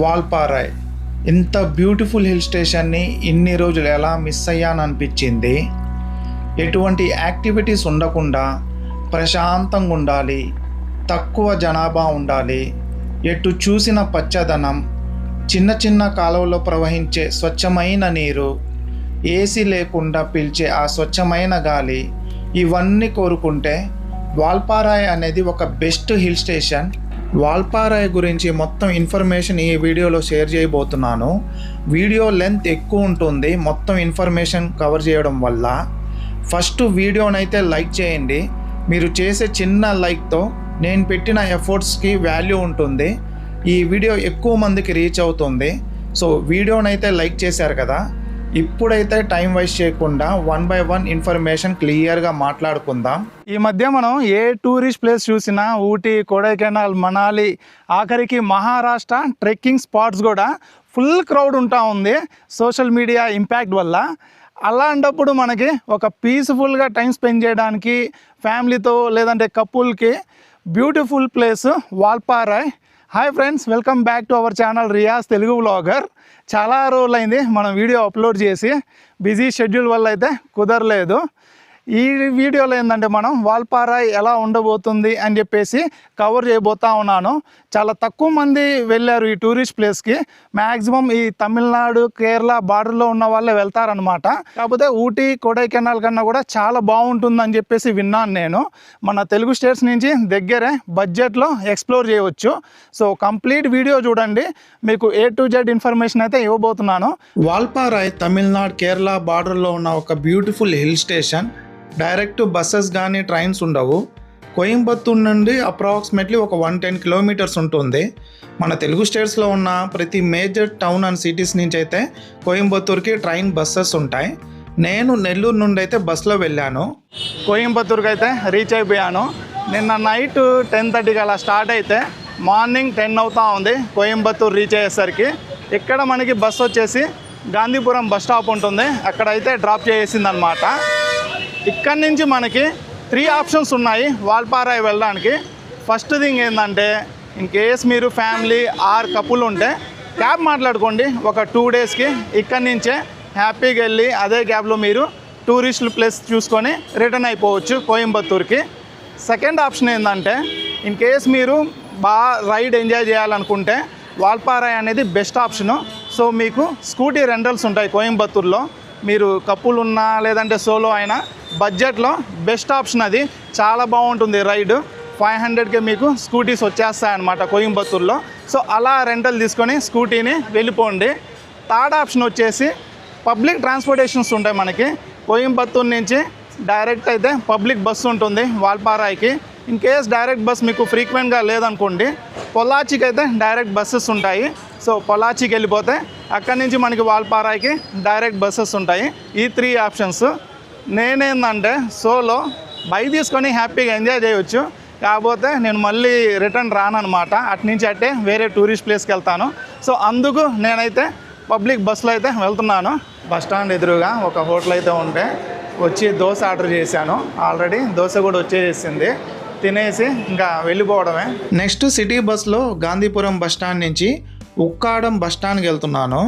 వాల్పారాయ్ ఇంత beautiful hill స్టేషన్ని ఇన్ని రోజులు ఎలా మిస్ అయ్యాననిపించింది. ఎటువంటి యాక్టివిటీస్ ఉండకుండా ప్రశాంతంగా ఉండాలి, తక్కువ జనాభా ఉండాలి, ఎటు చూసిన పచ్చదనం, చిన్న చిన్న కాలువలో ప్రవహించే స్వచ్ఛమైన నీరు, ఏసీ లేకుండా పీల్చే ఆ స్వచ్ఛమైన గాలి, ఇవన్నీ కోరుకుంటే వాల్పారాయ్ అనేది ఒక బెస్ట్ హిల్ స్టేషన్. వాల్పారాయ్ గురించి మొత్తం ఇన్ఫర్మేషన్ ఈ వీడియోలో షేర్ చేయబోతున్నాను. వీడియో లెంత్ ఎక్కువ ఉంటుంది మొత్తం ఇన్ఫర్మేషన్ కవర్ చేయడం వల్ల. ఫస్ట్ వీడియోనైతే లైక్ చేయండి. మీరు చేసే చిన్న లైక్తో నేను పెట్టిన ఎఫర్ట్స్కి వాల్యూ ఉంటుంది. ఈ వీడియో ఎక్కువ మందికి రీచ్ అవుతుంది. సో వీడియోనైతే లైక్ చేశారు కదా, ఇప్పుడైతే టైం వేస్ట్ చేయకుండా 1 by 1 ఇన్ఫర్మేషన్ క్లియర్గా మాట్లాడుకుందాం. ఈ మధ్య మనం ఏ టూరిస్ట్ ప్లేస్ చూసినా ఊటీ, కొడైకెనాల్, మనాలి, ఆఖరికి మహారాష్ట్ర ట్రెక్కింగ్ స్పాట్స్ కూడా ఫుల్ క్రౌడ్ ఉంటా ఉంది సోషల్ మీడియా ఇంపాక్ట్ వల్ల. అలాంటప్పుడు మనకి ఒక పీస్ఫుల్గా టైం స్పెండ్ చేయడానికి ఫ్యామిలీతో లేదంటే కపుల్కి beautiful place Valparai. Hi friends, welcome back to our channel Riyaz Telugu vlogger. చాలా రోజులైంది మనం వీడియో అప్లోడ్ చేసి, బిజీ షెడ్యూల్ వల్ల అయితే కుదరలేదు. ఈ వీడియోలో ఏంటంటే మనం వాల్పారాయ్ ఎలా ఉండబోతుంది అని చెప్పేసి కవర్ చేయబోతా ఉన్నాను. చాలా తక్కువ మంది వెళ్ళారు ఈ టూరిస్ట్ ప్లేస్కి. మ్యాక్సిమం ఈ తమిళనాడు, కేరళ బార్డర్లో ఉన్న వాళ్ళే వెళ్తారనమాట. కాకపోతే ఊటీ, కొడైకెనాల్ కన్నా కూడా చాలా బాగుంటుందని చెప్పేసి విన్నాను నేను. మన తెలుగు స్టేట్స్ నుంచి దగ్గరే బడ్జెట్లో ఎక్స్ప్లోర్ చేయవచ్చు. సో కంప్లీట్ వీడియో చూడండి, మీకు A to Z ఇన్ఫర్మేషన్ అయితే ఇవ్వబోతున్నాను. వాల్పారాయ్ తమిళనాడు, కేరళ బార్డర్లో ఉన్న ఒక beautiful hill station. Direct buses కానీ ట్రైన్స్ ఉండవు. కోయంబత్తూర్ నుండి అప్రాక్సిమేట్లీ ఒక 110 కిలోమీటర్స్ ఉంటుంది. మన తెలుగు స్టేట్స్లో ఉన్న ప్రతి మేజర్ టౌన్ అండ్ సిటీస్ నుంచి అయితే కోయంబత్తూర్కి ట్రైన్ బస్సెస్ ఉంటాయి. నేను నెల్లూరు నుండి అయితే బస్సులో వెళ్ళాను. కోయంబత్తూర్కి అయితే రీచ్ అయిపోయాను. నిన్న నైట్ 10:30కి అలా స్టార్ట్ అయితే మార్నింగ్ 10 అవుతా ఉంది కోయంబత్తూర్ రీచ్ అయ్యేసరికి. ఇక్కడ మనకి బస్సు వచ్చేసి గాంధీపురం బస్ స్టాప్ ఉంటుంది, అక్కడైతే డ్రాప్ చేసిందనమాట. ఇక్కడ నుంచి మనకి 3 ఆప్షన్స్ ఉన్నాయి వాల్పారాయ్ వెళ్ళడానికి. ఫస్ట్ థింగ్ ఏంటంటే, ఇన్ కేస్ మీరు ఫ్యామిలీ ఆర్ కపుల్ ఉంటే క్యాబ్ మాట్లాడుకోండి. ఒక 2 డేస్కి ఇక్కడి నుంచే హ్యాపీగా వెళ్ళి అదే క్యాబ్లో మీరు టూరిస్ట్ ప్లేస్ చూసుకొని రిటర్న్ అయిపోవచ్చు కోయంబత్తూర్కి. సెకండ్ ఆప్షన్ ఏంటంటే, ఇన్ కేస్ మీరు బాగా రైడ్ ఎంజాయ్ చేయాలనుకుంటే వాల్పారాయ్ అనేది బెస్ట్ ఆప్షను. సో మీకు స్కూటీ రెంటల్స్ ఉంటాయి కోయంబత్తూర్లో. మీరు కపుల్ ఉన్నా లేదంటే సోలో అయినా బడ్జెట్లో బెస్ట్ ఆప్షన్ అది. చాలా బాగుంటుంది రైడ్. 500కే మీకు స్కూటీస్ వచ్చేస్తాయన్నమాట కోయంబత్తూర్లో. సో అలా రెంటల్ తీసుకొని స్కూటీని వెళ్ళిపోండి. థర్డ్ ఆప్షన్ వచ్చేసి పబ్లిక్ ట్రాన్స్పోర్టేషన్స్ ఉంటాయి మనకి. కోయంబత్తూర్ నుంచి డైరెక్ట్ అయితే పబ్లిక్ బస్సు ఉంటుంది వాల్పారాయ్కి. ఇన్ కేస్ డైరెక్ట్ బస్ మీకు ఫ్రీక్వెంట్గా లేదనుకోండి, పొల్లాచికి అయితే డైరెక్ట్ బస్సెస్ ఉంటాయి. సో పొల్లాచికి వెళ్ళిపోతే అక్కడి నుంచి మనకి వాల్పారాయ్కి డైరెక్ట్ బస్సెస్ ఉంటాయి. ఈ 3 ఆప్షన్స్. నేనేందంటే సోలో బైక్ తీసుకొని హ్యాపీగా ఎంజాయ్ చేయవచ్చు. కాకపోతే నేను మళ్ళీ రిటర్న్ రానమాట, అటు నుంచి అట్టే వేరే టూరిస్ట్ ప్లేస్కి వెళ్తాను. సో అందుకు నేనైతే పబ్లిక్ బస్సులో అయితే వెళ్తున్నాను. బస్ స్టాండ్ ఎదురుగా ఒక హోటల్ అయితే ఉంటే వచ్చి దోశ ఆర్డర్ చేశాను. ఆల్రెడీ దోశ కూడా వచ్చేసింది. తినేసి ఇంకా వెళ్ళిపోవడమే. నెక్స్ట్ సిటీ బస్లో గాంధీపురం బస్ స్టాండ్ నుంచి ఉక్కాడం బస్ స్టాండ్కి వెళ్తున్నాను.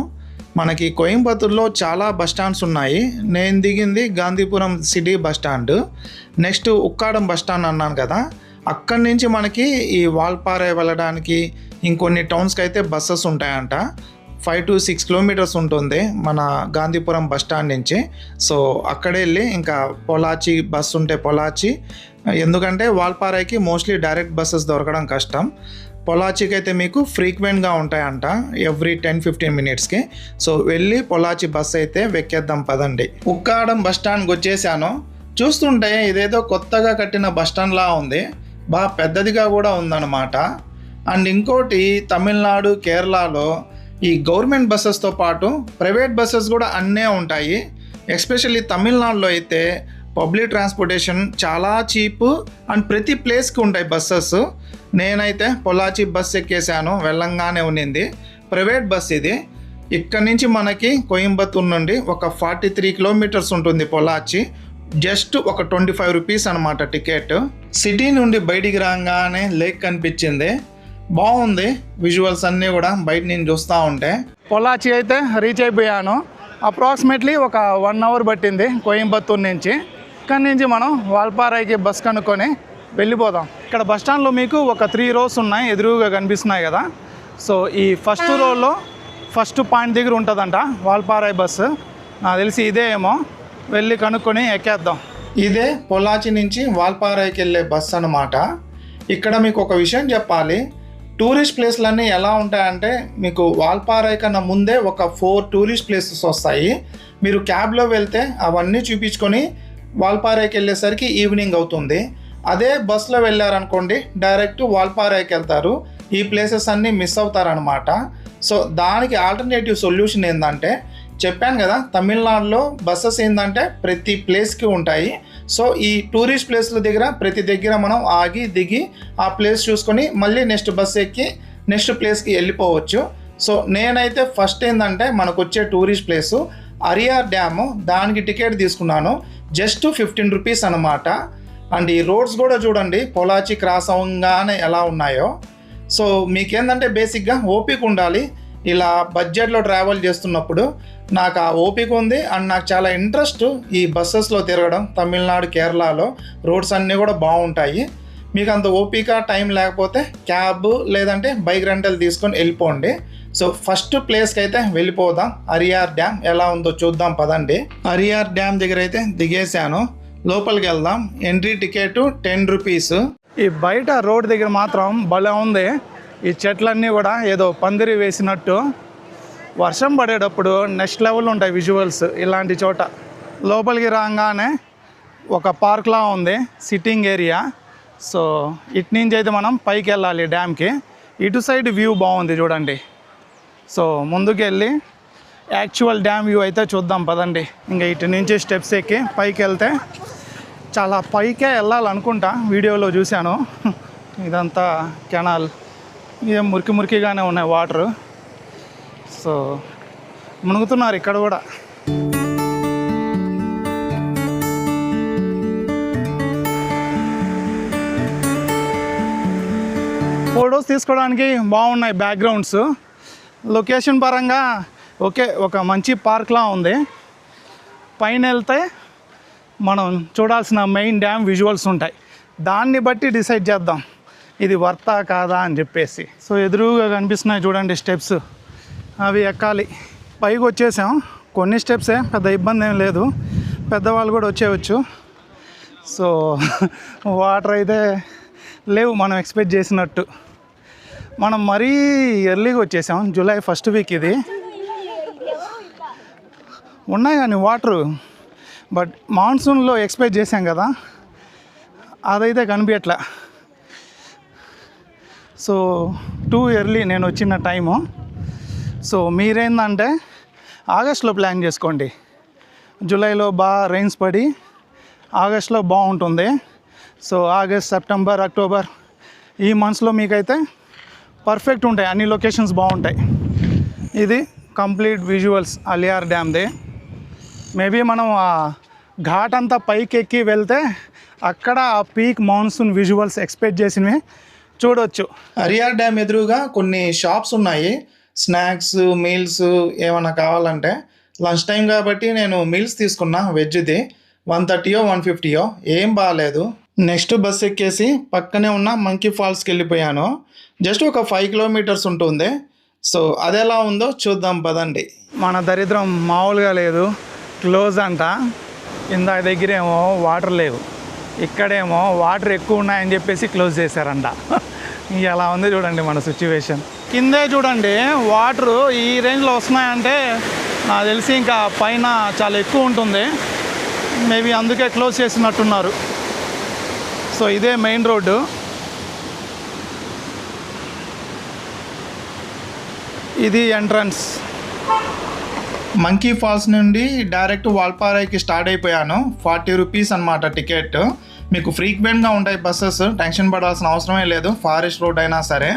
మనకి కోయంబత్తూర్లో చాలా బస్ స్టాండ్స్ ఉన్నాయి. నేను దిగింది Gandhipuram city bus stand. Next Ukkadam bus stand అన్నాను కదా, అక్కడి నుంచి మనకి ఈ వాల్పారాయ్ వెళ్ళడానికి ఇంకొన్ని టౌన్స్కి అయితే బస్సెస్ ఉంటాయంట. 5 to 6 కిలోమీటర్స్ ఉంటుంది మన గాంధీపురం బస్ స్టాండ్ నుంచి. సో అక్కడే వెళ్ళి ఇంకా పొలాచి బస్సు ఉంటే పొలాచి, ఎందుకంటే వాల్పారాయ్కి మోస్ట్లీ డైరెక్ట్ బస్సెస్ దొరకడం కష్టం. పొలాచికి అయితే మీకు ఫ్రీక్వెంట్గా ఉంటాయంట, ఎవ్రీ 10-15 మినిట్స్కి. సో వెళ్ళి పొలాచి బస్ అయితే వెక్కేద్దాం పదండి. ఉక్కాడం బస్ స్టాండ్కి వచ్చేసాను. చూస్తుంటే ఇదేదో కొత్తగా కట్టిన బస్ స్టాండ్లా ఉంది, బాగా పెద్దదిగా కూడా ఉందన్నమాట. అండ్ ఇంకోటి, తమిళనాడు, కేరళలో ఈ గవర్నమెంట్ బస్సెస్తో పాటు ప్రైవేట్ బస్సెస్ కూడా అన్నీ ఉంటాయి. ఎస్పెషల్లీ తమిళనాడులో అయితే పబ్లిక్ ట్రాన్స్పోర్టేషన్ చాలా చీప్ అండ్ ప్రతి ప్లేస్కి ఉంటాయి బస్సెస్. నేనైతే పొలాచి బస్ ఎక్కేసాను, వెళ్ళంగానే ఉన్నింది ప్రైవేట్ బస్ ఇది. ఇక్కడి నుంచి మనకి కోయంబత్తూర్ నుండి ఒక 43 కిలోమీటర్స్ ఉంటుంది పొలాచి. జస్ట్ ఒక 25 రూపీస్ అనమాట టికెట్. సిటీ నుండి బయటికి రాగానే లేక్ కనిపించింది. బాగుంది విజువల్స్ అన్నీ కూడా బయట నేను చూస్తూ ఉంటే. పొల్లాచి అయితే రీచ్ అయిపోయాను. అప్రాక్సిమేట్లీ ఒక 1 అవర్ పట్టింది కోయంబత్తూరు నుంచి. ఇక్కడి నుంచి మనం వాల్పారాయికి బస్ కనుక్కొని వెళ్ళిపోదాం. ఇక్కడ బస్ స్టాండ్లో మీకు ఒక 3 rows ఉన్నాయి, ఎదురుగా కనిపిస్తున్నాయి కదా. సో ఈ ఫస్ట్ రోలో ఫస్ట్ పాయింట్ దగ్గర ఉంటుందంట వాల్పారాయి బస్సు. నాకు తెలిసి ఇదే ఏమో, వెళ్ళి కనుక్కొని ఎక్కేద్దాం. ఇదే పొల్లాచి నుంచి వాల్పారాయికి వెళ్ళే బస్ అన్నమాట. ఇక్కడ మీకు ఒక విషయం చెప్పాలి, టూరిస్ట్ ప్లేస్లన్నీ ఎలా ఉంటాయంటే మీకు వాల్పారాయి కన్నా ముందే ఒక 4 టూరిస్ట్ ప్లేసెస్ వస్తాయి. మీరు క్యాబ్లో వెళ్తే అవన్నీ చూపించుకొని వాల్పారాయికి వెళ్ళేసరికి ఈవినింగ్ అవుతుంది. అదే బస్సులో వెళ్ళారనుకోండి డైరెక్ట్ వాల్పారాయికి వెళ్తారు, ఈ ప్లేసెస్ అన్నీ మిస్ అవుతారనమాట. సో దానికి ఆల్టర్నేటివ్ సొల్యూషన్ ఏంటంటే, చెప్పాను కదా తమిళనాడులో బస్సెస్ ఏంటంటే ప్రతి ప్లేస్కి ఉంటాయి. సో ఈ టూరిస్ట్ ప్లేస్ల దగ్గర ప్రతి దగ్గర మనం ఆగి దిగి ఆ ప్లేస్ చూసుకొని మళ్ళీ నెక్స్ట్ బస్ ఎక్కి నెక్స్ట్ ప్లేస్కి వెళ్ళిపోవచ్చు. సో నేనైతే ఫస్ట్ ఏంటంటే మనకు వచ్చే టూరిస్ట్ ప్లేసు అరియార్ డ్యాము, దానికి టికెట్ తీసుకున్నాను. జస్ట్ 15 రూపీస్ అనమాట. అండ్ ఈ రోడ్స్ కూడా చూడండి పొలాచి క్రాస్ అవ్వగానే ఎలా ఉన్నాయో. సో మీకేంటంటే బేసిక్గా ఓపిక ఉండాలి. ఇలా బడ్జెట్లో ట్రావెల్ చేస్తున్నప్పుడు నాకు ఆ ఓపిక ఉంది. అండ్ నాకు చాలా ఇంట్రెస్ట్ ఈ బస్సెస్లో తిరగడం. తమిళనాడు, కేరళలో రోడ్స్ అన్నీ కూడా బాగుంటాయి. మీకు అంత ఓపిక టైం లేకపోతే క్యాబ్ లేదంటే బైక్ రెంటల్ తీసుకొని వెళ్ళిపోండి. సో ఫస్ట్ ప్లేస్కి అయితే వెళ్ళిపోదాం. అరియార్ డ్యామ్ ఎలా ఉందో చూద్దాం పదండి. అరియార్ డ్యామ్ దగ్గర అయితే దిగేశాను, లోపలికి వెళ్దాం. Entry ticket 10 rupees. ఈ బయట రోడ్ దగ్గర మాత్రం భలే ఉంది. ఈ చెట్లన్నీ కూడా ఏదో పందిరి వేసినట్టు. వర్షం పడేటప్పుడు నెక్స్ట్ లెవెల్ ఉంటాయి విజువల్స్ ఇలాంటి చోట. లోపలికి రాగానే ఒక పార్క్లా ఉంది, సిట్టింగ్ ఏరియా. సో ఇటు నుంచి అయితే మనం పైకి వెళ్ళాలి డ్యామ్కి. ఇటు సైడ్ వ్యూ బాగుంది చూడండి. సో ముందుకు వెళ్ళి యాక్చువల్ డ్యామ్ వ్యూ అయితే చూద్దాం పదండి. ఇంకా ఇటు నుంచి స్టెప్స్ ఎక్కి పైకి వెళ్తే చాలా పైకే వెళ్ళాలనుకుంటా, వీడియోలో చూశాను. ఇదంతా కెనాల్, ఇదేం మురికిగానే ఉన్నాయి వాటరు. సో మునుగుతున్నారు ఇక్కడ కూడా. ఫోటోస్ తీసుకోవడానికి బాగున్నాయి బ్యాక్గ్రౌండ్స్. లొకేషన్ పరంగా ఓకే, ఒక మంచి పార్క్లా ఉంది. పైన వెళ్తే మనం చూడాల్సిన మెయిన్ డ్యామ్ విజువల్స్ ఉంటాయి. దాన్ని బట్టి డిసైడ్ చేద్దాం ఇది వర్తా కాదా అని చెప్పేసి. సో ఎదురుగా కనిపిస్తున్నాయి చూడండి స్టెప్స్, అవి ఎక్కాలి. పైకి వచ్చేసాం. కొన్ని స్టెప్సే, పెద్ద ఇబ్బంది ఏం లేదు, పెద్దవాళ్ళు కూడా వచ్చేయచ్చు. సో వాటర్ అయితే లేవు మనం ఎక్స్పెక్ట్ చేసినట్టు. మనం మరీ ఎర్లీగా వచ్చేసాం, జూలై 1st వీక్ ఇది. ఉన్నాయి కానీ వాటరు, బట్ మాన్సూన్లో ఎక్స్పెక్ట్ చేసాం కదా, అదైతే కనిపించట్లే. సో టూ ఎర్లీ నేను వచ్చిన టైము. సో మీరేందంటే ఆగస్ట్లో ప్లాన్ చేసుకోండి. జూలైలో బాగా రైన్స్ పడి ఆగస్ట్లో బాగుంటుంది. సో ఆగస్ట్, సెప్టెంబర్, అక్టోబర్ ఈ మంత్స్లో మీకైతే పర్ఫెక్ట్ ఉంటాయి, అన్ని లొకేషన్స్ బాగుంటాయి. ఇది కంప్లీట్ విజువల్స్ అలియార్ డ్యామ్ది. మేబీ మనం ఆ ఘాట్ అంతా పైకి ఎక్కి వెళ్తే అక్కడ ఆ పీక్ మాన్సూన్ విజువల్స్ ఎక్స్పెక్ట్ చేసినవి చూడవచ్చు. అరియార్ డ్యామ్ ఎదురుగా కొన్ని షాప్స్ ఉన్నాయి, స్నాక్స్, మీల్స్ ఏమైనా కావాలంటే. లంచ్ టైం కాబట్టి నేను మీల్స్ తీసుకున్నా, వెజ్ది 130 150 ఏం బాగాలేదు. నెక్స్ట్ బస్ ఎక్కేసి పక్కనే ఉన్న మంకీ ఫాల్స్కి వెళ్ళిపోయాను. జస్ట్ ఒక 5 కిలోమీటర్స్ ఉంటుంది. సో అది ఎలా ఉందో చూద్దాం పదండి. మన దరిద్రం మామూలుగా లేదు, క్లోజ్ అంట. ఇందాక దగ్గరేమో వాటర్ లేవు, ఇక్కడేమో వాటర్ ఎక్కువ ఉన్నాయని చెప్పేసి క్లోజ్ చేశారంట. ఎలా ఉంది చూడండి మన సిచ్యువేషన్. కిందే చూడండి వాటరు ఈ రేంజ్లో వస్తున్నాయంటే నాకు తెలిసి ఇంకా పైన చాలా ఎక్కువ ఉంటుంది. మేబీ అందుకే క్లోజ్ చేసినట్టున్నారు. సో ఇదే మెయిన్ రోడ్డు. ఇది ఎంట్రన్స్. మంకీ ఫాల్స్ నుండి డైరెక్ట్ వాల్పారాయికి స్టార్ట్ అయిపోయాను. 40 రూపీస్ అనమాట టికెట్. మీకు ఫ్రీక్వెంట్గా ఉంటాయి బస్సెస్, టెన్షన్ పడాల్సిన అవసరమే లేదు. ఫారెస్ట్ రోడ్ అయినా సరే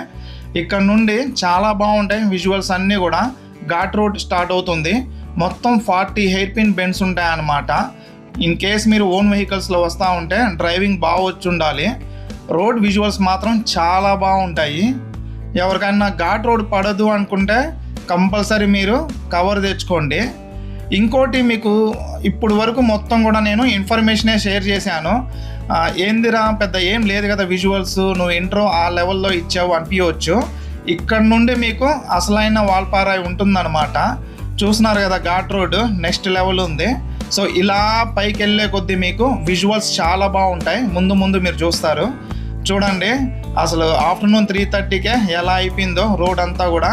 ఇక్కడ నుండి చాలా బాగుంటాయి విజువల్స్ అన్నీ కూడా. ఘాట్ రోడ్ స్టార్ట్ అవుతుంది, మొత్తం 40 హెయిర్ పిన్ బెండ్స్ ఉంటాయి అన్నమాట. ఇన్ కేస్ మీరు ఓన్ వెహికల్స్లో వస్తూ ఉంటే డ్రైవింగ్ బాగా వచ్చి ఉండాలి. రోడ్ విజువల్స్ మాత్రం చాలా బాగుంటాయి. ఎవరికైనా ఘాట్ రోడ్ పడదు అనుకుంటే కంపల్సరీ మీరు కవర్ తెచ్చుకోండి. ఇంకోటి మీకు ఇప్పుడు వరకు మొత్తం కూడా నేను ఇన్ఫర్మేషనే షేర్ చేశాను. ఏందిరా పెద్ద ఏం లేదు కదా విజువల్స్, నువ్వు ఇంట్రో ఆ లెవెల్లో ఇచ్చావు అనిపించవచ్చు. ఇక్కడ నుండి మీకు అసలైన వాల్పారాయి ఉంటుందన్నమాట. చూస్తున్నారు కదా ఘాట్ రోడ్ నెక్స్ట్ లెవెల్ ఉంది. సో ఇలా పైకి వెళ్ళే కొద్దీ మీకు విజువల్స్ చాలా బాగుంటాయి. ముందు మీరు చూస్తారు. చూడండి అసలు ఆఫ్టర్నూన్ 3:30కే ఎలా అయిపోయిందో రోడ్ అంతా కూడా.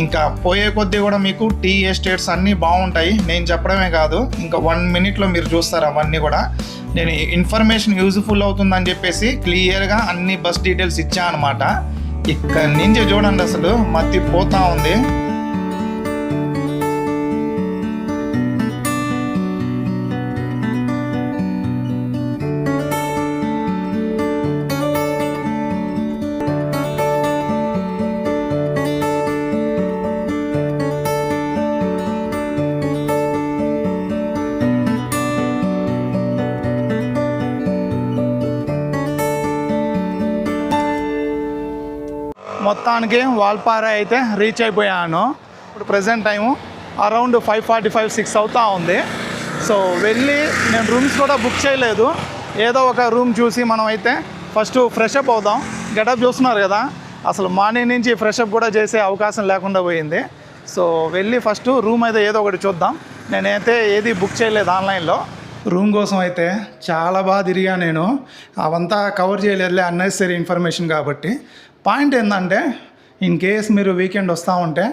ఇంకా పోయే కొద్దీ కూడా మీకు టీ ఎస్టేట్స్ అన్నీ బాగుంటాయి. నేను చెప్పడమే కాదు, ఇంకా 1 minute మీరు చూస్తారు అవన్నీ కూడా. నేను ఇన్ఫర్మేషన్ యూజ్ఫుల్ అవుతుందని చెప్పేసి క్లియర్గా అన్ని బస్ డీటెయిల్స్ ఇచ్చాను అనమాట. ఇక్కడ నుంచి చూడండి అసలు మత్తి పోతా ఉంది. మొత్తానికి వాల్పారా అయితే రీచ్ అయిపోయాను. ఇప్పుడు ప్రజెంట్ టైము అరౌండ్ 5:45-6 అవుతా ఉంది. సో వెళ్ళి నేను రూమ్స్ కూడా బుక్ చేయలేదు. ఏదో ఒక రూమ్ చూసి మనం అయితే ఫస్ట్ ఫ్రెష్ అప్ అవుదాం. గెటప్ చూస్తున్నారు కదా, అసలు మార్నింగ్ నుంచి ఫ్రెష్ అప్ కూడా చేసే అవకాశం లేకుండా పోయింది. సో వెళ్ళి ఫస్ట్ రూమ్ అయితే ఏదో ఒకటి చూద్దాం. నేనైతే ఏది బుక్ చేయలేదు ఆన్లైన్లో. రూమ్ కోసం అయితే చాలా బాగా తిరిగా నేను. అవంతా కవర్ చేయలేదులే, అన్నెసరీ ఇన్ఫర్మేషన్ కాబట్టి. పాయింట్ ఏంటంటే ఇన్ కేస్ మీరు వీకెండ్ వస్తూ ఉంటే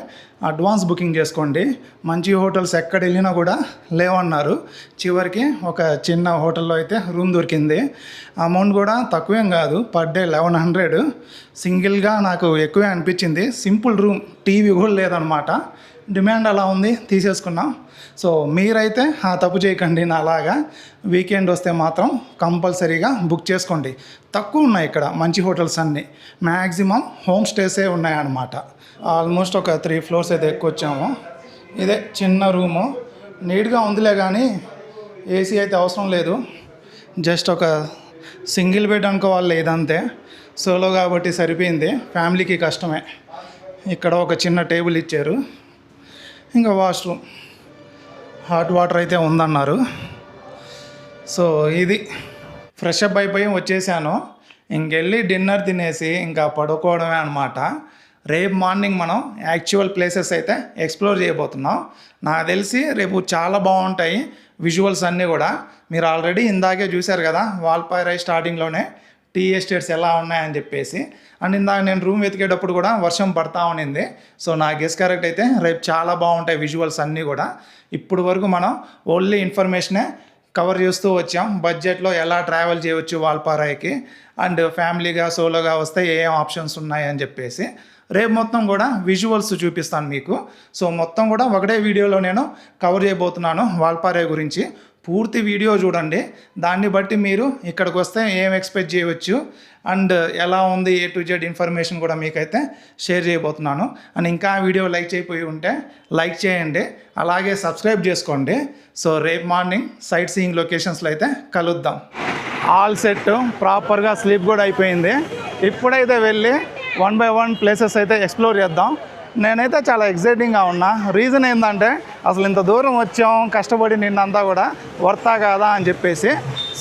అడ్వాన్స్ బుకింగ్ చేసుకోండి. మంచి హోటల్స్ ఎక్కడ వెళ్ళినా కూడా లేవన్నారు. చివరికి ఒక చిన్న హోటల్లో అయితే రూమ్ దొరికింది. అమౌంట్ కూడా తక్కువేం కాదు, పర్ డే 1100. సింగిల్గా నాకు ఎక్కువే అనిపించింది. సింపుల్ రూమ్, టీవీ కూడా లేదనమాట. డిమాండ్ అలా ఉంది, తీసేసుకున్నాం. సో మీరైతే తప్పు చేయకండి నాలాగా. వీకెండ్ వస్తే మాత్రం కంపల్సరీగా బుక్ చేసుకోండి. తక్కువ ఉన్నాయి ఇక్కడ మంచి హోటల్స్ అన్నీ. మ్యాక్సిమం హోమ్ స్టేసే ఉన్నాయన్నమాట. ఆల్మోస్ట్ ఒక 3 floors అయితే ఎక్కువచ్చాము. ఇదే చిన్న రూము, నీట్గా ఉందిలే కానీ ఏసీ అయితే అవసరం లేదు. జస్ట్ ఒక సింగిల్ బెడ్ అనుకోవాలి ఇదంతే. సోలో కాబట్టి సరిపోయింది, ఫ్యామిలీకి కష్టమే. ఇక్కడ ఒక చిన్న టేబుల్ ఇచ్చారు, ఇంకా వాష్రూమ్, హాట్ వాటర్ అయితే ఉందన్నారు. సో ఇది ఫ్రెష్ అప్ అయిపోయి వచ్చేసాను. ఇంకెళ్ళి డిన్నర్ తినేసి ఇంకా పడుకోవడమే అనమాట. రేపు మార్నింగ్ మనం యాక్చువల్ ప్లేసెస్ అయితే ఎక్స్ప్లోర్ చేయబోతున్నాం. నాకు తెలిసి రేపు చాలా బాగుంటాయి విజువల్స్ అన్నీ కూడా. మీరు ఆల్రెడీ ఇందాకే చూశారు కదా వాల్పారాయి స్టార్టింగ్లోనే టీ ఎస్టేట్స్ ఎలా ఉన్నాయని చెప్పేసి. అండ్ ఇందాక నేను రూమ్ వెతికేటప్పుడు కూడా వర్షం పడతా ఉన్నింది. సో నా గెస్ కరెక్ట్ అయితే రేపు చాలా బాగుంటాయి విజువల్స్ అన్నీ కూడా. ఇప్పుడు వరకు మనం ఓన్లీ ఇన్ఫర్మేషనే కవర్ చేస్తూ వచ్చాం. బడ్జెట్లో ఎలా ట్రావెల్ చేయవచ్చు వాల్పారాయికి, అండ్ ఫ్యామిలీగా సోలోగా వస్తే ఏం ఆప్షన్స్ ఉన్నాయి అని చెప్పేసి. రేపు మొత్తం కూడా విజువల్స్ చూపిస్తాను మీకు. సో మొత్తం కూడా ఒకటే వీడియోలో నేను కవర్ చేయబోతున్నాను వాల్పారాయి గురించి. పూర్తి వీడియో చూడండి, దాన్ని బట్టి మీరు ఇక్కడికి వస్తే ఏం ఎక్స్పెక్ట్ చేయవచ్చు అండ్ ఎలా ఉంది A to Z ఇన్ఫర్మేషన్ కూడా మీకైతే షేర్ చేయబోతున్నాను. అండ్ ఇంకా వీడియో లైక్ చేయకపోయి ఉంటే లైక్ చేయండి, అలాగే సబ్స్క్రైబ్ చేసుకోండి. సో రేపు మార్నింగ్ సైట్ సీయింగ్ లొకేషన్స్లో అయితే కలుద్దాం. ఆల్ సెట్, ప్రాపర్గా స్లీప్ కూడా అయిపోయింది. ఇప్పుడైతే వెళ్ళి 1 by 1 ప్లేసెస్ అయితే ఎక్స్ప్లోర్ చేద్దాం. నేనైతే చాలా ఎక్సైటింగ్గా ఉన్నా. రీజన్ ఏంటంటే అసలు ఇంత దూరం వచ్చాం, కష్టపడి నిన్నంతా కూడా వర్తా కాదా అని చెప్పేసి.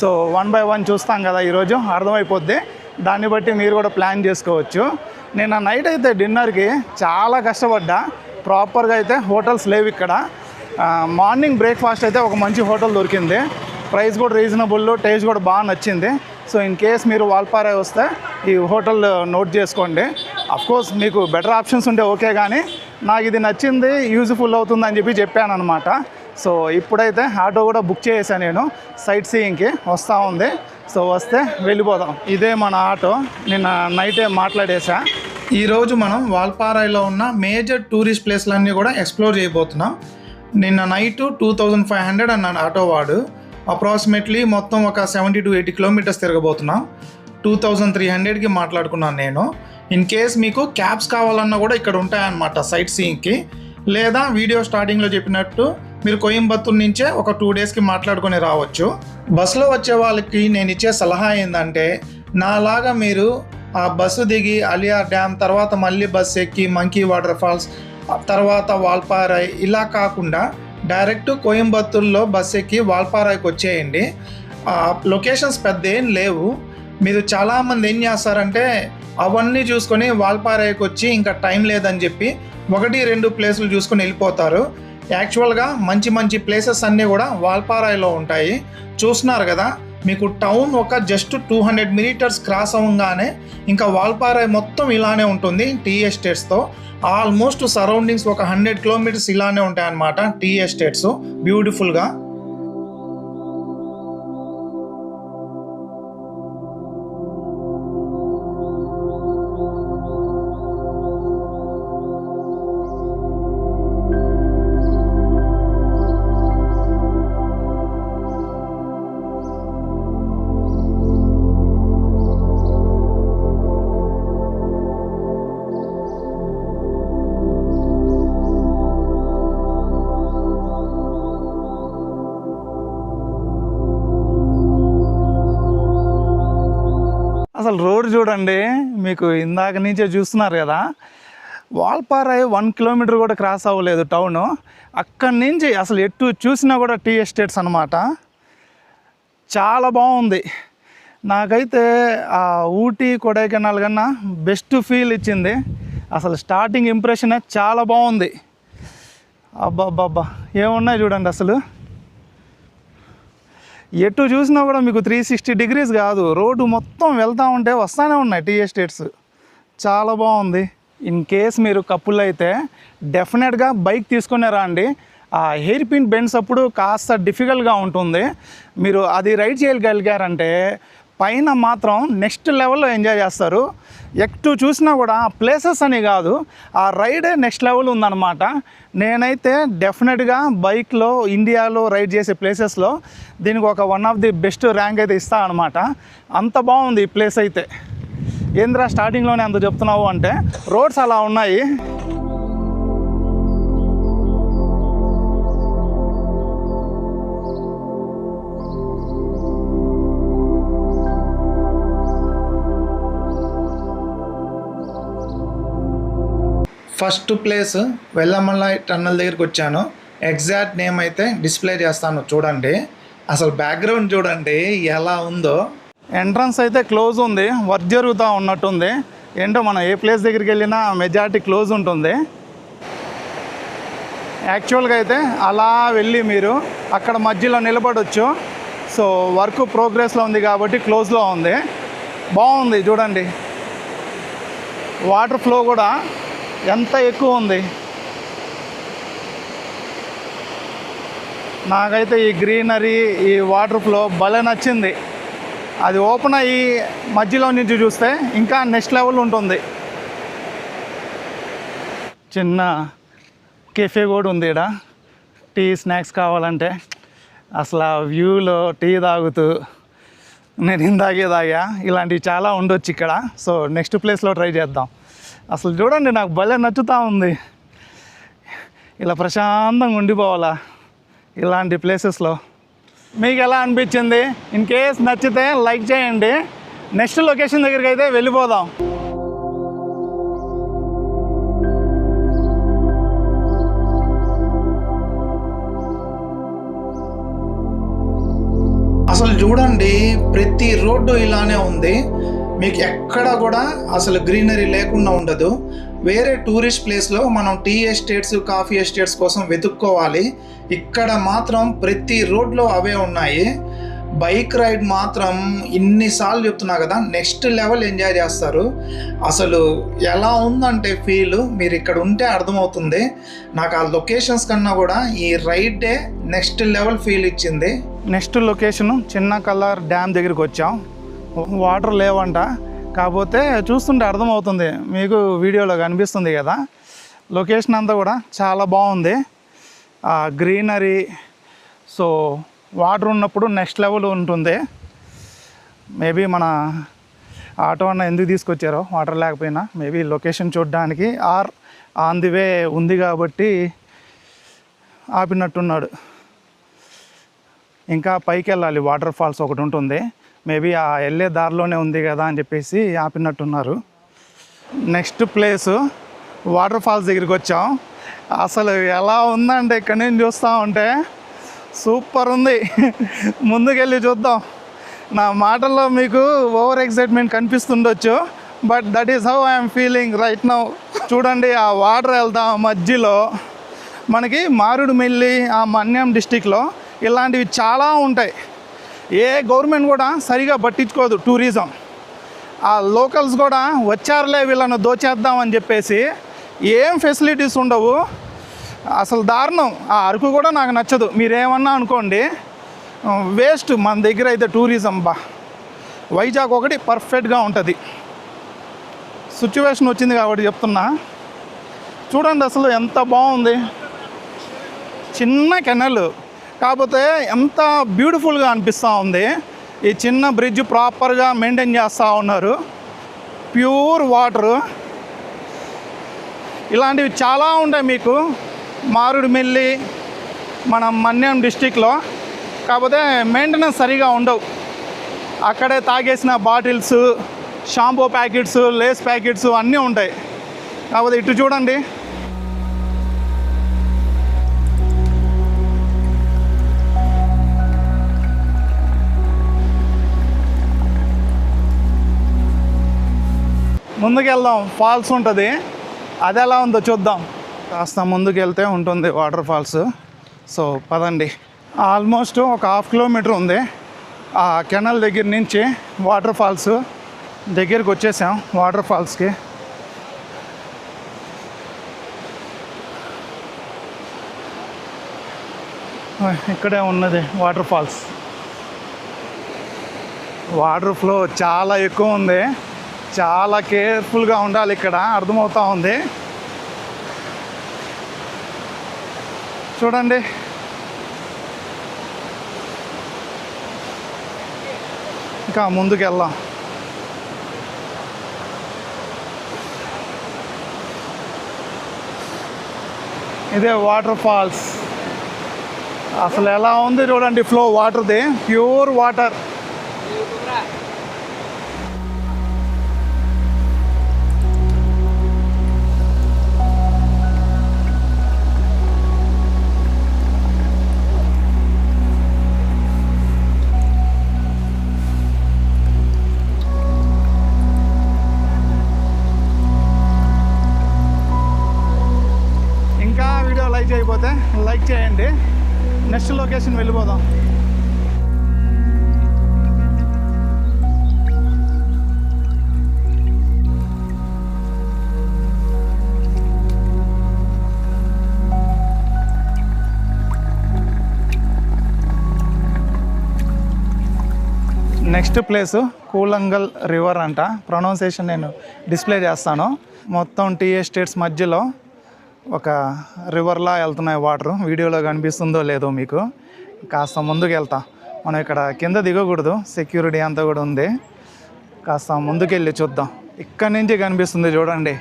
సో 1 by 1 చూస్తాం కదా ఈరోజు, అర్థమైపోద్ది. దాన్ని బట్టి మీరు కూడా ప్లాన్ చేసుకోవచ్చు. నేను నైట్ అయితే డిన్నర్కి చాలా కష్టపడ్డా. ప్రాపర్గా అయితే హోటల్స్ లేవు ఇక్కడ. మార్నింగ్ బ్రేక్ఫాస్ట్ అయితే ఒక మంచి హోటల్ దొరికింది. ప్రైస్ కూడా రీజనబుల్, టేస్ట్ కూడా బాగా నచ్చింది. సో ఇన్ కేస్ మీరు వాల్పారాయి వస్తే ఈ హోటల్ నోట్ చేసుకోండి. అఫ్కోర్స్ మీకు బెటర్ ఆప్షన్స్ ఉంటే ఓకే, కానీ నాకు ఇది నచ్చింది, యూజ్ఫుల్ అవుతుందని చెప్పాను అనమాట. సో ఇప్పుడైతే ఆటో కూడా బుక్ చేసాను నేను, సైట్ సీయింగ్కి వస్తూ ఉంది. సో వస్తే వెళ్ళిపోదాం. ఇదే మన ఆటో, నిన్న నైటే మాట్లాడేసా. ఈరోజు మనం వాల్పారాయిలో ఉన్న మేజర్ టూరిస్ట్ ప్లేస్లన్నీ కూడా ఎక్స్ప్లోర్ చేయబోతున్నాం. నిన్న నైట్ 2500 అన్నాడు ఆటో వాడు. అప్రాక్సిమేట్లీ మొత్తం ఒక 70 to 80 kilometers తిరగబోతున్నాం. 2300కి మాట్లాడుకున్నాను నేను. ఇన్ కేస్ మీకు క్యాబ్స్ కావాలన్నా కూడా ఇక్కడ ఉంటాయన్నమాట సైట్ సీయింగ్కి. లేదా వీడియో స్టార్టింగ్లో చెప్పినట్టు మీరు కోయంబత్తూర్ నుంచే ఒక 2 daysకి మాట్లాడుకొని రావచ్చు. బస్సులో వచ్చే వాళ్ళకి నేను ఇచ్చే సలహా ఏంటంటే, నాలాగా మీరు ఆ బస్సు దిగి అలియార్ డ్యామ్ తర్వాత మళ్ళీ బస్సు ఎక్కి మంకీ వాటర్ ఫాల్స్ తర్వాత వాల్పారాయ్ ఇలా కాకుండా డైరెక్ట్ కోయంబత్తూర్లో బస్సు ఎక్కి వాల్పారాయ్కి వచ్చేయండి. లొకేషన్స్ పెద్ద ఏం లేవు. మీరు చాలామంది ఏం చేస్తారంటే అవన్నీ చూసుకొని వాల్పారాయ్కి వచ్చి ఇంకా టైం లేదని చెప్పి 1-2 ప్లేసులు చూసుకొని వెళ్ళిపోతారు. యాక్చువల్గా మంచి మంచి ప్లేసెస్ అన్నీ కూడా వాల్పారాయ్లో ఉంటాయి. చూస్తున్నారు కదా, మీకు టౌన్ ఒక జస్ట్ 200 మీటర్స్ క్రాస్ అవ్వగానే ఇంకా వాల్పారాయ్ మొత్తం ఇలానే ఉంటుంది టీ ఎస్టేట్స్తో. ఆల్మోస్ట్ సరౌండింగ్స్ ఒక 100 కిలోమీటర్స్ ఇలానే ఉంటాయన్నమాట టీ ఎస్టేట్స్ బ్యూటిఫుల్గా. అసలు రోడ్ చూడండి, మీకు ఇందాక నుంచే చూస్తున్నారు కదా, వాల్పారాయ్ 1 కిలోమీటర్ కూడా క్రాస్ అవ్వలేదు టౌను. అక్కడి నుంచి అసలు ఎటు చూసినా కూడా టీ ఎస్టేట్స్ అనమాట. చాలా బాగుంది. నాకైతే ఆ ఊటీ కొడైకెనాల్ కన్నా బెస్ట్ ఫీల్ ఇచ్చింది. అసలు స్టార్టింగ్ ఇంప్రెషనే చాలా బాగుంది. అబ్బాబ్బాబ్బా ఏమున్నాయి చూడండి, అసలు ఎటు చూసినా కూడా మీకు 360 డిగ్రీస్ కాదు, రోడ్డు మొత్తం వెళ్తూ ఉంటే వస్తూనే ఉన్నాయి టీ ఎస్టేట్స్. చాలా బాగుంది. ఇన్ కేస్ మీరు కపుల్ అయితే డెఫినెట్గా బైక్ తీసుకునే రండి. ఆ హెయిర్ పిన్ బెండ్స్ అప్పుడు కాస్త డిఫికల్ట్గా ఉంటుంది. మీరు అది రైడ్ చేయగలిగారంటే పైన మాత్రం నెక్స్ట్ లెవెల్లో ఎంజాయ్ చేస్తారు. ఎటు చూసినా కూడా ప్లేసెస్ అని కాదు, ఆ రైడే నెక్స్ట్ లెవెల్ ఉందన్నమాట. నేనైతే డెఫినెట్గా బైక్లో ఇండియాలో రైడ్ చేసే ప్లేసెస్లో దీనికి ఒక 1 ఆఫ్ ది బెస్ట్ ర్యాంక్ అయితే ఇస్తాను అనమాట. అంత బాగుంది ఈ ప్లేస్ అయితే. ఏంద్రా స్టార్టింగ్లోనే అంత చెప్తున్నావు అంటే రోడ్స్ అలా ఉన్నాయి. ఫస్ట్ ప్లేస్ వెల్లమల్ల టన్నల్ దగ్గరికి వచ్చాను. ఎగ్జాక్ట్ నేమ్ అయితే డిస్ప్లే చేస్తాను చూడండి. అసలు బ్యాక్గ్రౌండ్ చూడండి ఎలా ఉందో. ఎంట్రన్స్ అయితే క్లోజ్ ఉంది, వర్క్ జరుగుతూ ఉన్నట్టుంది. ఏంటో మనం ఏ ప్లేస్ దగ్గరికి వెళ్ళినా మెజారిటీ క్లోజ్ ఉంటుంది. యాక్చువల్గా అయితే అలా వెళ్ళి మీరు అక్కడ మధ్యలో నిలబడవచ్చు. సో వర్క్ ప్రోగ్రెస్లో ఉంది కాబట్టి క్లోజ్లో ఉంది. బాగుంది చూడండి, వాటర్ ఫ్లో కూడా ఎంత ఎక్కువ ఉంది. నాకైతే ఈ గ్రీనరీ, ఈ వాటర్ ఫ్లో భలే నచ్చింది. అది ఓపెన్ అయ్యి మధ్యలో నుంచి చూస్తే ఇంకా నెక్స్ట్ లెవెల్ ఉంటుంది. చిన్న కెఫే కూడా ఉంది ఇక్కడ, టీ స్నాక్స్ కావాలంటే. అసలు ఆ వ్యూలో టీ తాగుతూ నేను ఇందాకే తాగా. ఇలాంటివి చాలా ఉండొచ్చు ఇక్కడ. సో నెక్స్ట్ ప్లేస్లో ట్రై చేద్దాం. అసలు చూడండి, నాకు భలే నచ్చుతూ ఉంది. ఇలా ప్రశాంతంగా ఉండిపోవాలా ఇలాంటి ప్లేసెస్లో. మీకు ఎలా అనిపించింది? ఇన్ కేస్ నచ్చితే లైక్ చేయండి. నెక్స్ట్ లొకేషన్ దగ్గరికి అయితే వెళ్ళిపోదాం. అసలు చూడండి, ప్రతి రోడ్డు ఇలానే ఉంది. మీకు ఎక్కడ కూడా అసలు గ్రీనరీ లేకుండా ఉండదు. వేరే టూరిస్ట్ ప్లేస్లో మనం టీ ఎస్టేట్స్, కాఫీ ఎస్టేట్స్ కోసం వెతుక్కోవాలి. ఇక్కడ మాత్రం ప్రతి రోడ్లో అవే ఉన్నాయి. బైక్ రైడ్ మాత్రం ఇన్నిసార్లు చెప్తున్నా కదా, నెక్స్ట్ లెవెల్ ఎంజాయ్ చేస్తారు. అసలు ఎలా ఉందంటే ఫీల్ మీరు ఇక్కడ ఉంటే అర్థమవుతుంది. నాకు ఆ లొకేషన్స్ కన్నా కూడా ఈ రైడే నెక్స్ట్ లెవెల్ ఫీల్ ఇచ్చింది. నెక్స్ట్ లొకేషను చిన్న కల్లార్ డ్యామ్ దగ్గరికి వచ్చాం. వాటర్ లేవంట, కాకపోతే చూస్తుంటే అర్థమవుతుంది, మీకు వీడియోలో కనిపిస్తుంది కదా. లొకేషన్ అంతా కూడా చాలా బాగుంది. గ్రీనరీ, సో వాటర్ ఉన్నప్పుడు నెక్స్ట్ లెవెల్ ఉంటుంది. మేబీ మన ఆటో అన్న ఎందుకు తీసుకొచ్చారో వాటర్ లేకపోయినా, మేబీ లొకేషన్ చూడడానికి ఆర్ ఆన్ ది వే ఉంది కాబట్టి ఆపినట్టున్నాడు. ఇంకా పైకి వెళ్ళాలి, వాటర్ ఫాల్స్ ఒకటి ఉంటుంది. మేబీ ఆ వెళ్ళే దారిలోనే ఉంది కదా అని చెప్పేసి ఆపినట్టున్నారు. నెక్స్ట్ ప్లేసు వాటర్ ఫాల్స్ దగ్గరికి వచ్చాం. అసలు ఎలా ఉందంటే ఇక్కడ నుంచి చూస్తూ ఉంటే సూపర్ ఉంది. ముందుకెళ్ళి చూద్దాం. నా మాటల్లో మీకు ఓవర్ ఎక్సైట్మెంట్ కనిపిస్తుండొచ్చు, but that is how I'm feeling right now. చూడండి, ఆ వాటర్ వెళ్తాం మధ్యలో. మనకి మారేడుమిల్లి ఆ మన్యం డిస్టిక్లో ఇలాంటివి చాలా ఉంటాయి. ఏ గవర్నమెంట్ కూడా సరిగా పట్టించుకోదు టూరిజం. ఆ లోకల్స్ కూడా వచ్చారులే వీళ్ళను దోచేద్దామని చెప్పేసి ఏం ఫెసిలిటీస్ ఉండవు. అసలు దారుణం. ఆ అరకు కూడా నాకు నచ్చదు. మీరేమన్నా అనుకోండి, వేస్ట్. మన దగ్గర అయితే టూరిజం వైజాగ్ ఒకటి పర్ఫెక్ట్గా ఉంటుంది. సిచ్యువేషన్ వచ్చింది కాబట్టి చెప్తున్నా. చూడండి అసలు ఎంత బాగుంది. చిన్న కెనల్ కాకపోతే ఎంత బ్యూటిఫుల్గా అనిపిస్తూ ఉంది. ఈ చిన్న బ్రిడ్జ్ ప్రాపర్గా మెయింటైన్ చేస్తూ ఉన్నారు. Pure water. ఇలాంటివి చాలా ఉంటాయి మీకు మారేడుమిల్లి మన మన్యం డిస్టిక్లో. కాకపోతే మెయింటెనెన్స్ సరిగా ఉండవు. అక్కడే తాగేసిన bottles, shampoo packets, Lay's packets అన్నీ ఉంటాయి. కాకపోతే ఇటు చూడండి, ముందుకెళ్దాం. ఫాల్స్ ఉంటుంది, అది ఎలా ఉందో చూద్దాం. కాస్త ముందుకు వెళ్తే ఉంటుంది వాటర్ ఫాల్స్. సో పదండి. ఆల్మోస్ట్ ఒక 1/2 కిలోమీటర్ ఉంది ఆ కెనాల్ దగ్గర నుంచి వాటర్ ఫాల్స్ దగ్గరికి వచ్చేసాం. వాటర్ ఫాల్స్కి ఇక్కడే ఉన్నది వాటర్ ఫాల్స్. వాటర్ ఫ్లో చాలా ఎక్కువ ఉంది. చాలా కేర్ఫుల్గా ఉండాలి ఇక్కడ, అర్థమవుతూ ఉంది. చూడండి, ఇంకా ముందుకు వెళ్దాం. ఇదే వాటర్ ఫాల్స్. అసలు ఎలా ఉంది చూడండి ఫ్లో వాటర్ది. Pure water. అయిపోతే లైక్ చేయండి. నెక్స్ట్ లొకేషన్ వెళ్ళిపోదాం. నెక్స్ట్ ప్లేసు కూలంగల్ రివర్ అంట. ప్రొనౌన్సియేషన్ నేను డిస్ప్లే చేస్తాను. మొత్తం టీ ఎస్టేట్స్ మధ్యలో ఒక రివర్లా వెళ్తున్నాయి వాటర్. వీడియోలో కనిపిస్తుందో లేదో మీకు. కాస్త ముందుకు వెళ్తా. మనం ఇక్కడ కింద దిగకూడదు, సెక్యూరిటీ అంతా కూడా ఉంది. కాస్త ముందుకెళ్ళి చూద్దాం. ఇక్కడి నుంచి కనిపిస్తుంది చూడండి.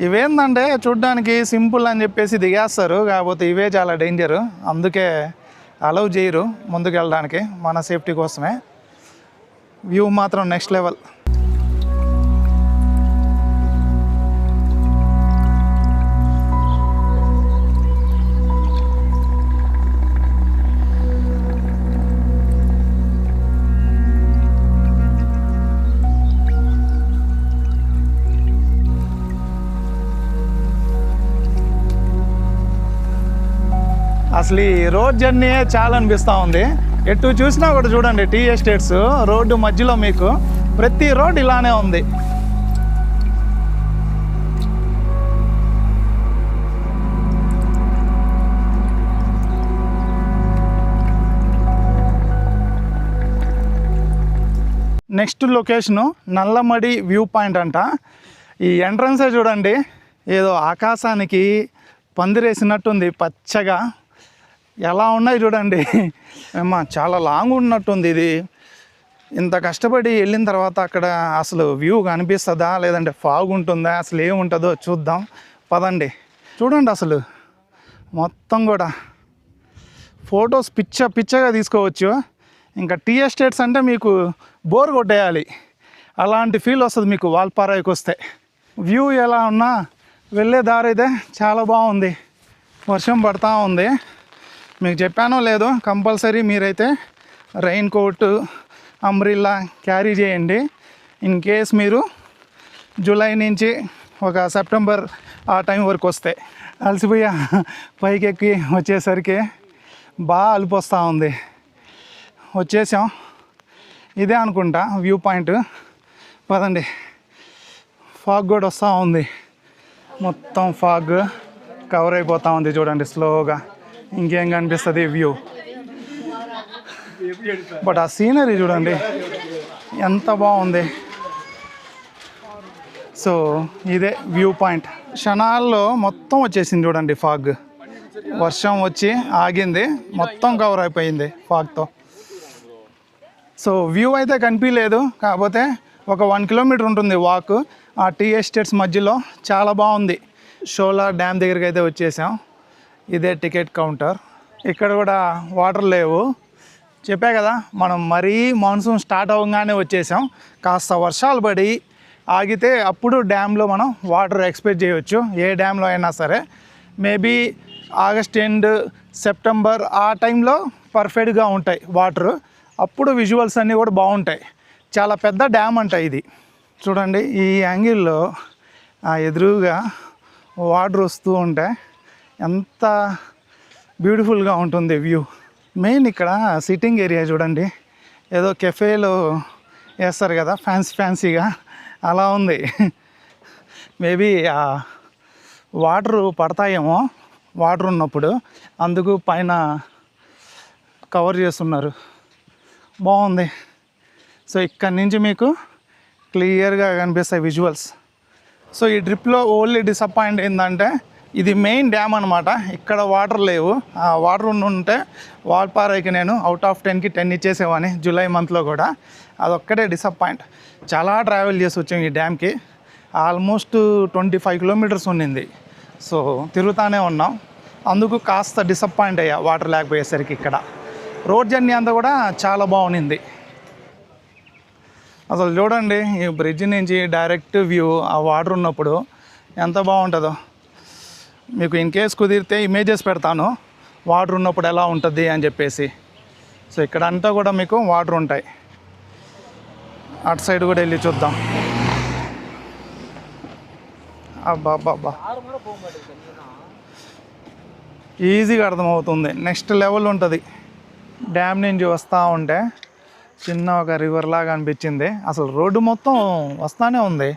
ఇవేందంటే చూడ్డానికి సింపుల్ అని చెప్పేసి దిగేస్తారు, కాకపోతే ఇవే చాలా డేంజరు. అందుకే అలౌ చేయరు ముందుకు వెళ్ళడానికి, మన సేఫ్టీ కోసమే. వ్యూ మాత్రం నెక్స్ట్ లెవెల్. అసలు ఈ రోడ్ జర్నీ చాలా అనిపిస్తూ ఉంది. ఎటు చూసినా కూడా చూడండి టీ ఎస్టేట్స్. రోడ్డు మధ్యలో మీకు ప్రతి రోడ్ ఇలానే ఉంది. నెక్స్ట్ లొకేషను నల్లమడి వ్యూ పాయింట్ అంట. ఈ ఎంట్రన్సే చూడండి, ఏదో ఆకాశానికి పందిరేసినట్టుంది పచ్చగా. ఎలా ఉన్నాయి చూడండి. అమ్మా చాలా లాంగ్ ఉన్నట్టుంది ఇది. ఇంత కష్టపడి వెళ్ళిన తర్వాత అక్కడ అసలు వ్యూ కనిపిస్తుందా లేదంటే ఫాగ్ ఉంటుందా, అసలు ఏముంటుందో చూద్దాం పదండి. చూడండి అసలు మొత్తం కూడా ఫొటోస్ పిచ్చగా తీసుకోవచ్చు. ఇంకా టీ ఎస్టేట్స్ అంటే మీకు బోర్ కొట్టేయాలి, అలాంటి ఫీల్ వస్తుంది మీకు వాల్పారాయికి వస్తే. వ్యూ ఎలా ఉన్నా వెళ్ళే దారి అయితే చాలా బాగుంది. వర్షం పడతా ఉంది, మీకు చెప్పానో లేదో కంపల్సరీ మీరైతే రెయిన్ కోట్ అంబ్రిల్లా క్యారీ చేయండి. ఇన్ కేస్ మీరు జూలై నుంచి ఒక సెప్టెంబర్ ఆ టైం వరకు వస్తే. అలసిపోయా పైకి ఎక్కి వచ్చేసరికి బాగా అలుపు వస్తూ ఉంది. వచ్చేసాం, ఇదే అనుకుంటా వ్యూ పాయింట్. పదండి. ఫాగ్ కూడా వస్తూ ఉంది, మొత్తం ఫాగ్ కవర్ అయిపోతూ ఉంది చూడండి స్లోగా. ఇంకేం కనిపిస్తుంది వ్యూ, బట్ ఆ సీనరీ చూడండి ఎంత బాగుంది. సో ఇదే వ్యూ పాయింట్. క్షణాల్లో మొత్తం వచ్చేసింది చూడండి ఫాగ్. వర్షం వచ్చి ఆగింది, మొత్తం కవర్ అయిపోయింది ఫాగ్తో. సో వ్యూ అయితే కనిపించలేదు, కాకపోతే ఒక 1 కిలోమీటర్ ఉంటుంది వాక్ ఆ టీ ఎస్టేట్స్ మధ్యలో. చాలా బాగుంది. షోలా డ్యామ్ దగ్గరికి అయితే వచ్చేసాం. ఇదే టికెట్ కౌంటర్. ఇక్కడ కూడా వాటర్ లేవు, చెప్పా కదా మనం మరీ మాన్సూన్ స్టార్ట్ అవ్వగానే వచ్చేసాం. కాస్త వర్షాలు పడి ఆగితే అప్పుడు డ్యామ్లో మనం వాటర్ ఎక్స్పెక్ట్ చేయవచ్చు, ఏ డ్యామ్లో అయినా సరే. మేబీ ఆగస్ట్ ఎండ్ సెప్టెంబర్ ఆ టైంలో పర్ఫెక్ట్గా ఉంటాయి వాటర్, అప్పుడు విజువల్స్ అన్నీ కూడా బాగుంటాయి. చాలా పెద్ద డ్యామ్ అంట ఇది. చూడండి ఈ యాంగిల్లో ఆ ఎదురుగా వాటర్ వస్తూ ఉంటే ఎంత బ్యూటిఫుల్గా ఉంటుంది వ్యూ. మెయిన్ ఇక్కడ సిట్టింగ్ ఏరియా చూడండి, ఏదో కెఫేలో వేస్తారు కదా ఫ్యాన్సీగా, అలా ఉంది. మేబీ ఆ వాటర్ పడతాయేమో వాటర్ ఉన్నప్పుడు, అందుకు పైన కవర్ చేస్తున్నారు. బాగుంది. సో ఇక్కడి నుంచి మీకు క్లియర్గా కనిపిస్తాయి విజువల్స్. సో ఈ ట్రిప్లో ఓన్లీ డిసప్పాయింట్ ఏంటంటే ఇది మెయిన్ డ్యామ్ అనమాట, ఇక్కడ వాటర్ లేవు. ఆ వాటర్ ఉంటే వాల్పారాయికి నేను అవుట్ ఆఫ్ 10కి 10 ఇచ్చేసేవాని జూలై మంత్లో కూడా. అదొక్కటే డిసప్పాయింట్. చాలా ట్రావెల్ చేసి వచ్చాం ఈ డ్యామ్కి, ఆల్మోస్ట్ 25 కిలోమీటర్స్ ఉండింది. సో తిరుగుతూనే ఉన్నాం, అందుకు కాస్త డిసప్పాయింట్ అయ్యా వాటర్ లేకపోయేసరికి. ఇక్కడ రోడ్ జర్నీ అంతా కూడా చాలా బాగుంది. అసలు చూడండి ఈ బ్రిడ్జ్ నుంచి డైరెక్ట్ వ్యూ, ఆ వాటర్ ఉన్నప్పుడు ఎంత బాగుంటుందో. మీకు ఇన్ కేస్ కుదిరితే ఇమేజెస్ పెడతాను వాటర్ ఉన్నప్పుడు ఎలా ఉంటుంది అని చెప్పేసి. సో ఇక్కడ అంతా కూడా మీకు వాటర్ ఉంటాయి. అటు సైడ్ కూడా వెళ్ళి చూద్దాం. అబ్బా ఈజీగా అర్థమవుతుంది, నెక్స్ట్ లెవెల్ ఉంటుంది. డ్యామ్ నుంచి వస్తూ ఉంటే చిన్న ఒక రివర్ లాగా అనిపించింది. అసలు రోడ్డు మొత్తం వస్తూనే ఉంది.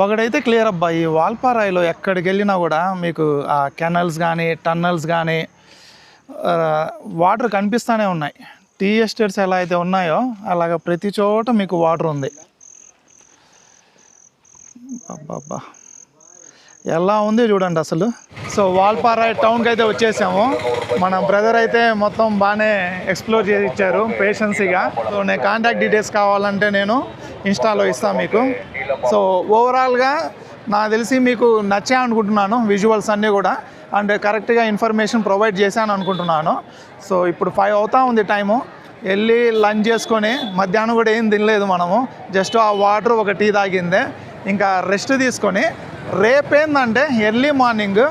ఒకటైతే క్లియర్ అబ్బా, ఈ వాల్పారాయిలో ఎక్కడికి వెళ్ళినా కూడా మీకు ఆ కెనల్స్ కానీ టన్నల్స్ కానీ వాటర్ కనిపిస్తూనే ఉన్నాయి. టీ ఎస్టేట్స్ ఎలా అయితే ఉన్నాయో అలాగ ప్రతి చోట మీకు వాటర్ ఉంది. అబ్బా ఎలా ఉంది చూడండి అసలు. సో వాల్పారాయి టౌన్కి అయితే వచ్చేసాము. మన బ్రదర్ అయితే మొత్తం బాగానే ఎక్స్ప్లోర్ చేసి ఇచ్చారు పేషెన్సీగా. సో నేను కాంటాక్ట్ డీటెయిల్స్ కావాలంటే నేను ఇన్స్టాలో ఇస్తాను మీకు. సో ఓవరాల్గా నాకు తెలిసి మీకు నచ్చాయి అనుకుంటున్నాను విజువల్స్ అన్నీ కూడా, అండ్ కరెక్ట్గా ఇన్ఫర్మేషన్ ప్రొవైడ్ చేశాను అనుకుంటున్నాను. సో ఇప్పుడు 5 అవుతా ఉంది టైము. వెళ్ళి లంచ్ చేసుకొని, మధ్యాహ్నం కూడా ఏం తినలేదు మనము, జస్ట్ ఆ వాటర్ ఒక టీ తాగిందే. ఇంకా రెస్ట్ తీసుకొని రేపేందంటే ఎర్లీ మార్నింగ్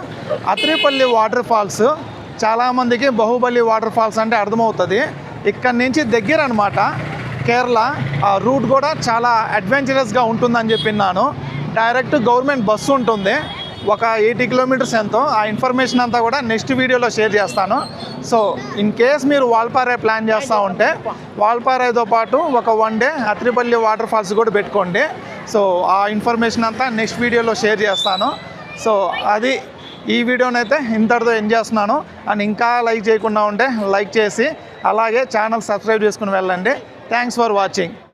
అత్రిపల్లి వాటర్ ఫాల్స్. చాలామందికి బాహుబలి వాటర్ ఫాల్స్ అంటే అర్థమవుతుంది. ఇక్కడి నుంచి దగ్గర అనమాట కేరళ. ఆ రూట్ కూడా చాలా అడ్వెంచరస్గా ఉంటుందని చెప్పినాను. డైరెక్ట్ గవర్నమెంట్ బస్సు ఉంటుంది, ఒక 80 కిలోమీటర్స్ ఎంతో. ఆ ఇన్ఫర్మేషన్ అంతా కూడా నెక్స్ట్ వీడియోలో షేర్ చేస్తాను. సో ఇన్ కేస్ మీరు వాల్పారాయి ప్లాన్ చేస్తూ ఉంటే వాల్పారాయితో పాటు ఒక 1 డే అత్రిపల్లి వాటర్ ఫాల్స్ కూడా పెట్టుకోండి. సో ఆ ఇన్ఫర్మేషన్ అంతా నెక్స్ట్ వీడియోలో షేర్ చేస్తాను. సో అది ఈ వీడియోనైతే ఇంతటితో ఎండ్ చేస్తున్నాను. అండ్ ఇంకా లైక్ చేయకుండా ఉంటే లైక్ చేసి అలాగే ఛానల్ సబ్స్క్రైబ్ చేసుకుని వెళ్ళండి. Thanks for watching.